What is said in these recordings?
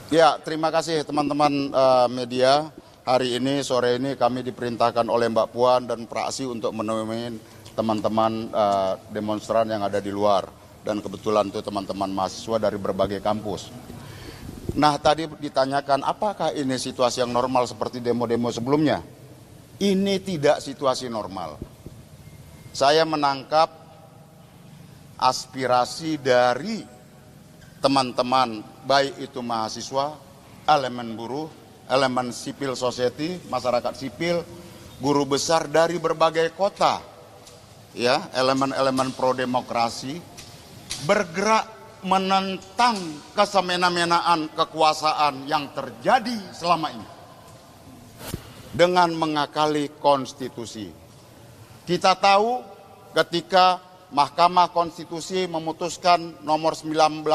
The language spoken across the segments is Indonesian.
Ya, terima kasih teman-teman media. Hari ini, sore ini kami diperintahkan oleh Mbak Puan dan praksi untuk menemui teman-teman demonstran yang ada di luar. Dan kebetulan itu teman-teman mahasiswa dari berbagai kampus. Nah, tadi ditanyakan apakah ini situasi yang normal seperti demo-demo sebelumnya? Ini tidak situasi normal. Saya menangkap aspirasi dari teman-teman, baik itu mahasiswa, elemen buruh, elemen civil society, masyarakat sipil, guru besar dari berbagai kota, ya, elemen-elemen pro-demokrasi, bergerak menentang kesemena-menaan kekuasaan yang terjadi selama ini dengan mengakali konstitusi. Kita tahu ketika Mahkamah Konstitusi memutuskan nomor 90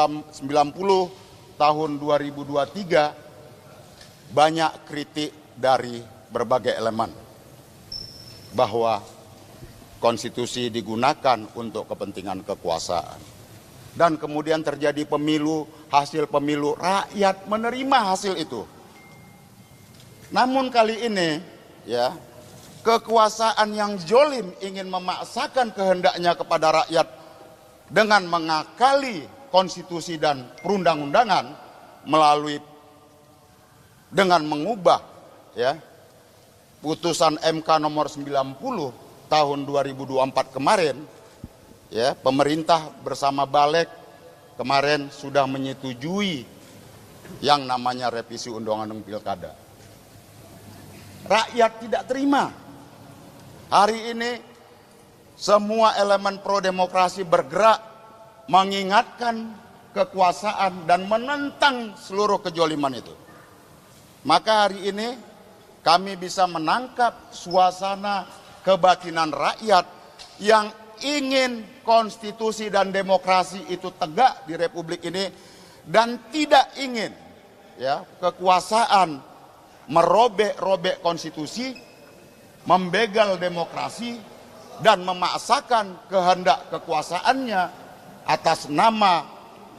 tahun 2023, banyak kritik dari berbagai elemen bahwa konstitusi digunakan untuk kepentingan kekuasaan. Dan kemudian terjadi pemilu, hasil pemilu, rakyat menerima hasil itu. Namun kali ini, ya, kekuasaan yang zolim ingin memaksakan kehendaknya kepada rakyat dengan mengakali konstitusi dan perundang-undangan melalui dengan mengubah, ya, putusan MK nomor 90 tahun 2024 kemarin, ya, pemerintah bersama Balik kemarin sudah menyetujui yang namanya revisi Undang-Undang Pilkada. Rakyat tidak terima. Hari ini semua elemen pro-demokrasi bergerak mengingatkan kekuasaan dan menentang seluruh kejoliman itu. Maka hari ini kami bisa menangkap suasana kebatinan rakyat yang ingin konstitusi dan demokrasi itu tegak di Republik ini dan tidak ingin, ya, kekuasaan merobek-robek konstitusi, membegal demokrasi, dan memaksakan kehendak kekuasaannya atas nama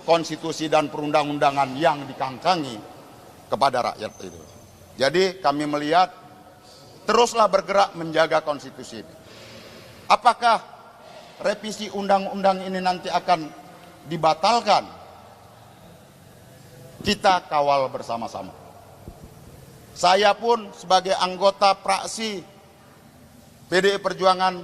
konstitusi dan perundang-undangan yang dikangkangi kepada rakyat itu. Jadi kami melihat teruslah bergerak menjaga konstitusi ini. Apakah revisi undang-undang ini nanti akan dibatalkan? Kita kawal bersama-sama. Saya pun sebagai anggota praksi PDI Perjuangan,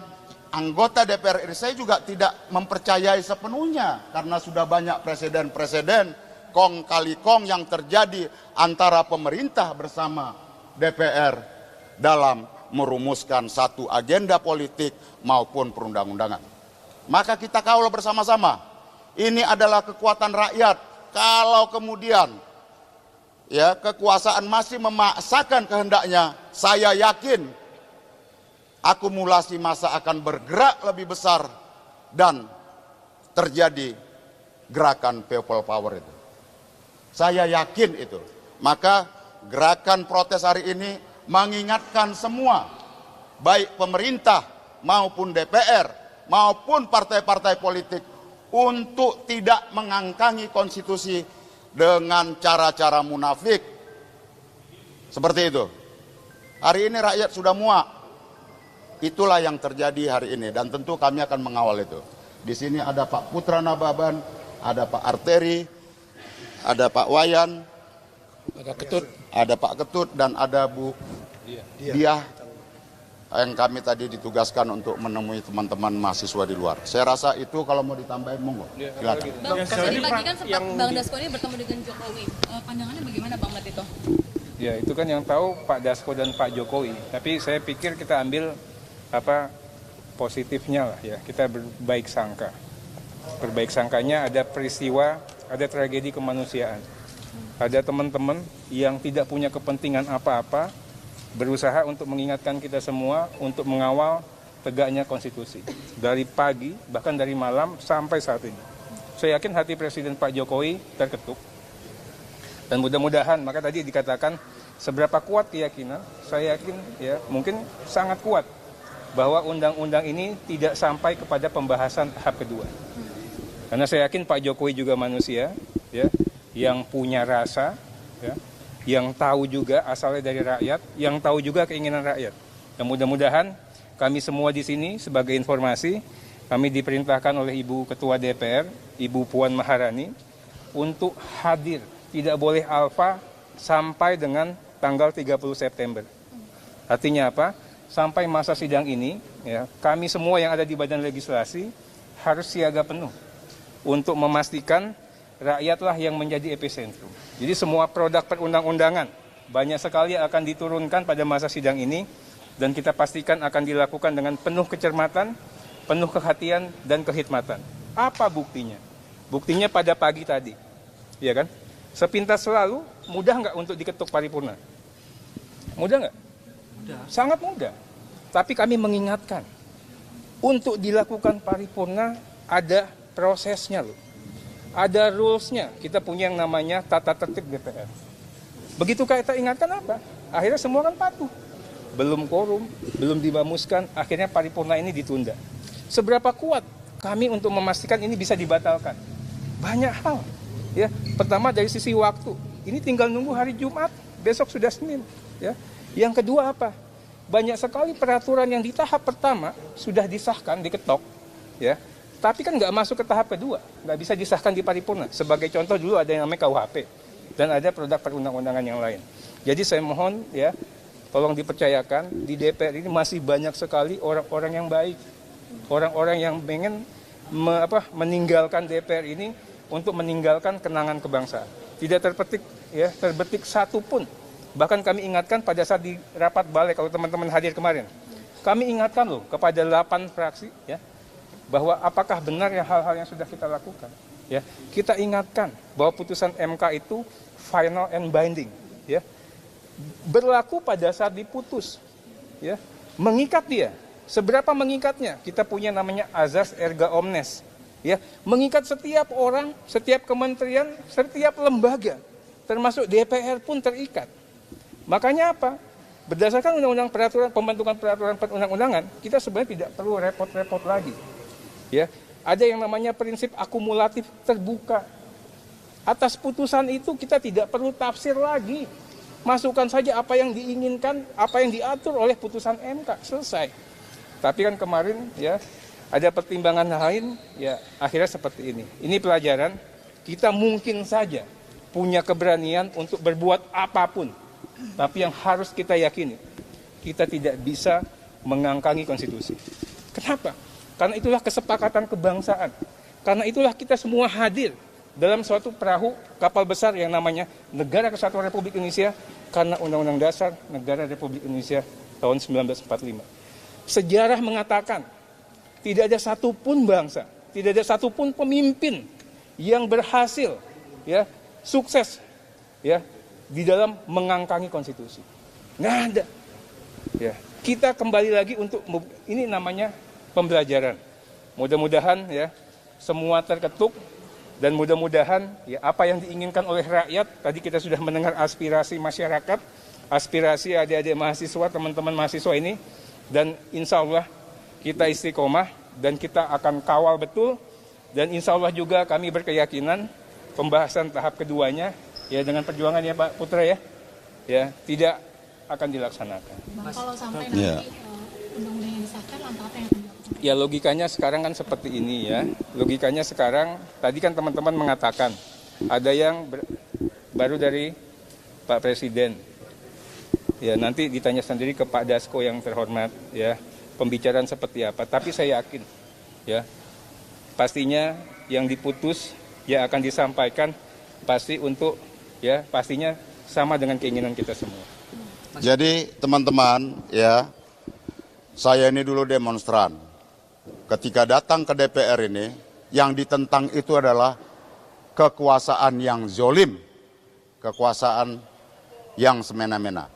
anggota DPR RI, saya juga tidak mempercayai sepenuhnya karena sudah banyak presiden-presiden kong kali kong yang terjadi antara pemerintah bersama DPR dalam merumuskan satu agenda politik maupun perundang-undangan. Maka kita kawal bersama-sama. Ini adalah kekuatan rakyat. Kalau kemudian, ya, kekuasaan masih memaksakan kehendaknya, saya yakin akumulasi massa akan bergerak lebih besar dan terjadi gerakan people power itu. Saya yakin itu. Maka gerakan protes hari ini mengingatkan semua, baik pemerintah maupun DPR maupun partai-partai politik, untuk tidak mengangkangi konstitusi dengan cara-cara munafik seperti itu. Hari ini rakyat sudah muak. Itulah yang terjadi hari ini dan tentu kami akan mengawal itu. Di sini ada Pak Putra Nababan, ada Pak Arteri, ada Pak Wayan, ada Pak Ketut dan ada Bu Diah yang kami tadi ditugaskan untuk menemui teman-teman mahasiswa di luar. Saya rasa itu kalau mau ditambahin monggo. Silakan. Bang, tadi pagi kan sempat Bang Dasko ini bertemu dengan Jokowi. Pandangannya bagaimana Bang Mat itu? Ya, itu kan yang tahu Pak Dasko dan Pak Jokowi. Tapi saya pikir kita ambil positifnya lah, ya. Kita berbaik sangka. Berbaik sangkanya ada peristiwa, ada tragedi kemanusiaan. Ada teman-teman yang tidak punya kepentingan apa-apa, berusaha untuk mengingatkan kita semua untuk mengawal tegaknya konstitusi. Dari pagi, bahkan dari malam sampai saat ini. Saya yakin hati Presiden Pak Jokowi terketuk. Dan mudah-mudahan, maka tadi dikatakan seberapa kuat keyakinan, saya yakin ya mungkin sangat kuat bahwa undang-undang ini tidak sampai kepada pembahasan tahap kedua. Karena saya yakin Pak Jokowi juga manusia, ya, yang punya rasa, ya, yang tahu juga asalnya dari rakyat, yang tahu juga keinginan rakyat. Dan mudah-mudahan kami semua di sini sebagai informasi, kami diperintahkan oleh Ibu Ketua DPR, Ibu Puan Maharani, untuk hadir, tidak boleh alfa sampai dengan tanggal 30 September. Artinya apa? Sampai masa sidang ini, ya, kami semua yang ada di Badan Legislasi harus siaga penuh untuk memastikan rakyatlah yang menjadi epicentrum. Jadi semua produk perundang-undangan banyak sekali akan diturunkan pada masa sidang ini dan kita pastikan akan dilakukan dengan penuh kecermatan, penuh kehatian dan kehikmatan. Apa buktinya? Buktinya pada pagi tadi, ya kan? Sepintas selalu, mudah nggak untuk diketuk paripurna? Mudah nggak? Mudah. Sangat mudah. Tapi kami mengingatkan, untuk dilakukan paripurna ada prosesnya loh. Ada rules-nya. Kita punya yang namanya tata tertib DPR. Begitu kita ingatkan apa? Akhirnya semua kan patuh. Belum quorum, belum dibamuskan, akhirnya paripurna ini ditunda. Seberapa kuat kami untuk memastikan ini bisa dibatalkan? Banyak hal. Ya, pertama dari sisi waktu. Ini tinggal nunggu hari Jumat, besok sudah Senin. Ya. Yang kedua apa? Banyak sekali peraturan yang di tahap pertama sudah disahkan, diketok. Ya. Tapi kan nggak masuk ke tahap kedua, nggak bisa disahkan di paripurna. Sebagai contoh dulu ada yang namanya KUHP dan ada produk perundang-undangan yang lain. Jadi saya mohon ya, tolong dipercayakan di DPR ini masih banyak sekali orang-orang yang baik, orang-orang yang pengen meninggalkan DPR ini untuk meninggalkan kenangan kebangsaan. Tidak terbetik satu pun. Bahkan kami ingatkan pada saat di rapat balik, kalau teman-teman hadir kemarin, kami ingatkan loh kepada 8 fraksi ya, bahwa apakah benar ya hal-hal yang sudah kita lakukan. Ya, kita ingatkan bahwa putusan MK itu final and binding, ya, berlaku pada saat diputus, ya, mengikat dia. Seberapa mengikatnya? Kita punya namanya azas erga omnes, ya, mengikat setiap orang, setiap kementerian, setiap lembaga, termasuk DPR pun terikat. Makanya apa? Berdasarkan undang-undang pembentukan peraturan perundang-undangan, kita sebenarnya tidak perlu repot-repot lagi. Ya, ada yang namanya prinsip akumulatif terbuka. Atas putusan itu kita tidak perlu tafsir lagi. Masukkan saja apa yang diinginkan, apa yang diatur oleh putusan MK, selesai. Tapi kan kemarin ya ada pertimbangan lain, ya akhirnya seperti ini. Ini pelajaran, kita mungkin saja punya keberanian untuk berbuat apapun. Tapi yang harus kita yakini, kita tidak bisa mengangkangi konstitusi. Kenapa? Karena itulah kesepakatan kebangsaan. Karena itulah kita semua hadir dalam suatu perahu kapal besar yang namanya Negara Kesatuan Republik Indonesia karena Undang-Undang Dasar Negara Republik Indonesia tahun 1945. Sejarah mengatakan tidak ada satupun bangsa, tidak ada satupun pemimpin yang berhasil, ya, sukses, ya, di dalam mengangkangi konstitusi. Nggak ada. Ya, kita kembali lagi untuk ini namanya pembelajaran. Mudah-mudahan ya semua terketuk dan mudah-mudahan ya apa yang diinginkan oleh rakyat, tadi kita sudah mendengar aspirasi masyarakat, aspirasi adik-adik mahasiswa, teman-teman mahasiswa ini, dan insya Allah kita istiqomah dan kita akan kawal betul, dan insya Allah juga kami berkeyakinan pembahasan tahap keduanya ya dengan perjuangan ya Pak Putra ya tidak akan dilaksanakan. Bang, kalau sampai nanti undang-undang yang disahkan, langkah apa yang akan dilakukan? Ya logikanya sekarang kan seperti ini ya. Logikanya sekarang, tadi kan teman-teman mengatakan, ada yang baru dari Pak Presiden. Ya nanti ditanya sendiri ke Pak Dasko yang terhormat ya, pembicaraan seperti apa. Tapi saya yakin ya, pastinya yang diputus ya akan disampaikan pasti untuk ya pastinya sama dengan keinginan kita semua. Jadi teman-teman ya, saya ini dulu demonstran. Ketika datang ke DPR ini, yang ditentang itu adalah kekuasaan yang zolim, kekuasaan yang semena-mena.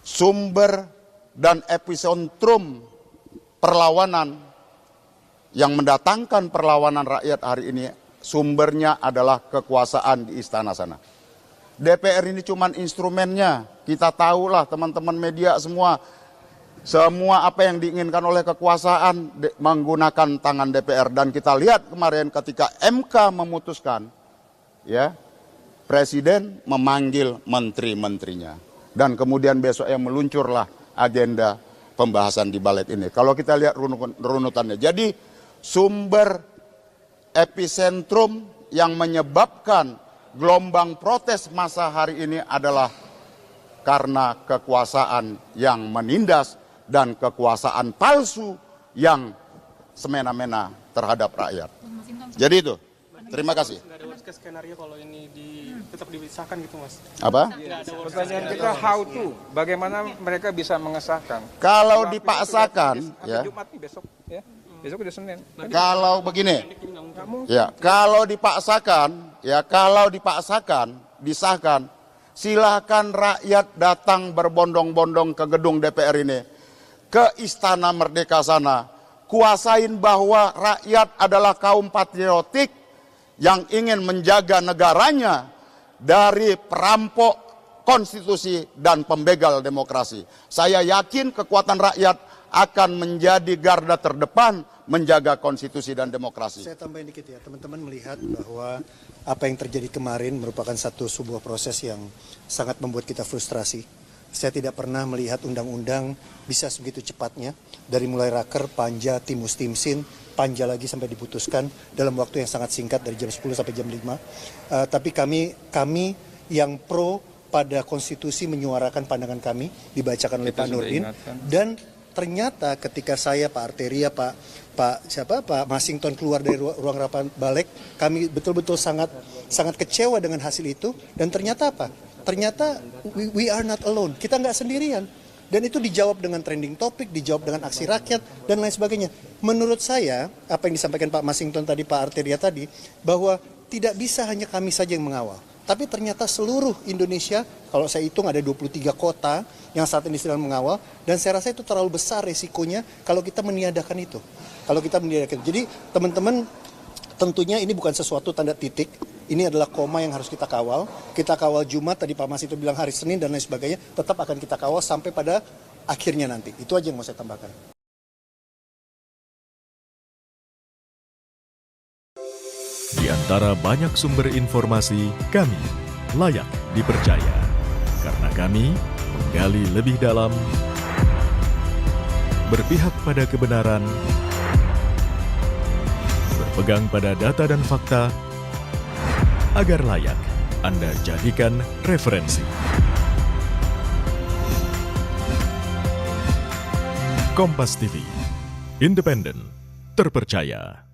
Sumber dan epicentrum perlawanan yang mendatangkan perlawanan rakyat hari ini, sumbernya adalah kekuasaan di istana sana. DPR ini cuma instrumennya, kita tahulah teman-teman media semua apa yang diinginkan oleh kekuasaan menggunakan tangan DPR. Dan kita lihat kemarin ketika MK memutuskan, ya Presiden memanggil menteri-menterinya. Dan kemudian besoknya meluncurlah agenda pembahasan di Balik ini. Kalau kita lihat runutannya. Jadi sumber epicentrum yang menyebabkan gelombang protes masa hari ini adalah karena kekuasaan yang menindas dan kekuasaan palsu yang semena-mena terhadap rakyat. Jadi itu. Terima kasih. Nggak ada worst case skenario kalau ini tetap disahkan gitu, Mas. Apa? Pertanyaan kita how to, bagaimana mereka bisa mengesahkan? Kalau dipaksakan, Sampai ya. Jumat nih besok, ya. Besok udah Senin. Kalau begini, ya, kalau dipaksakan, disahkan, silakan rakyat datang berbondong-bondong ke gedung DPR ini, ke Istana Merdeka sana, kuasain bahwa rakyat adalah kaum patriotik yang ingin menjaga negaranya dari perampok konstitusi dan pembegal demokrasi. Saya yakin kekuatan rakyat akan menjadi garda terdepan menjaga konstitusi dan demokrasi. Saya tambahin dikit ya, teman-teman melihat bahwa apa yang terjadi kemarin merupakan sebuah proses yang sangat membuat kita frustrasi. Saya tidak pernah melihat undang-undang bisa sebegitu cepatnya, dari mulai raker, panja, timus, timsin, panja lagi sampai diputuskan dalam waktu yang sangat singkat dari jam 10 sampai jam 5. Tapi kami yang pro pada konstitusi menyuarakan pandangan kami, dibacakan oleh Pak Nurdin, dan ternyata ketika saya, Pak Arteria, Pak Masington keluar dari ruang rapat balik, kami betul-betul sangat kecewa dengan hasil itu. Dan ternyata apa? Ternyata we are not alone. Kita nggak sendirian. Dan itu dijawab dengan trending topik, dijawab dengan aksi rakyat, dan lain sebagainya. Menurut saya, apa yang disampaikan Pak Masington tadi, Pak Arteria tadi, bahwa tidak bisa hanya kami saja yang mengawal. Tapi ternyata seluruh Indonesia, kalau saya hitung ada 23 kota yang saat ini sedang mengawal, dan saya rasa itu terlalu besar resikonya kalau kita meniadakan itu. Jadi teman-teman, tentunya ini bukan sesuatu tanda titik, ini adalah koma yang harus kita kawal. Kita kawal Jumat, tadi Pak Mas itu bilang hari Senin dan lain sebagainya, tetap akan kita kawal sampai pada akhirnya nanti. Itu aja yang mau saya tambahkan. Di antara banyak sumber informasi, kami layak dipercaya. Karena kami menggali lebih dalam, berpihak pada kebenaran, berpegang pada data dan fakta, agar layak Anda jadikan referensi. Kompas TV, independen, terpercaya.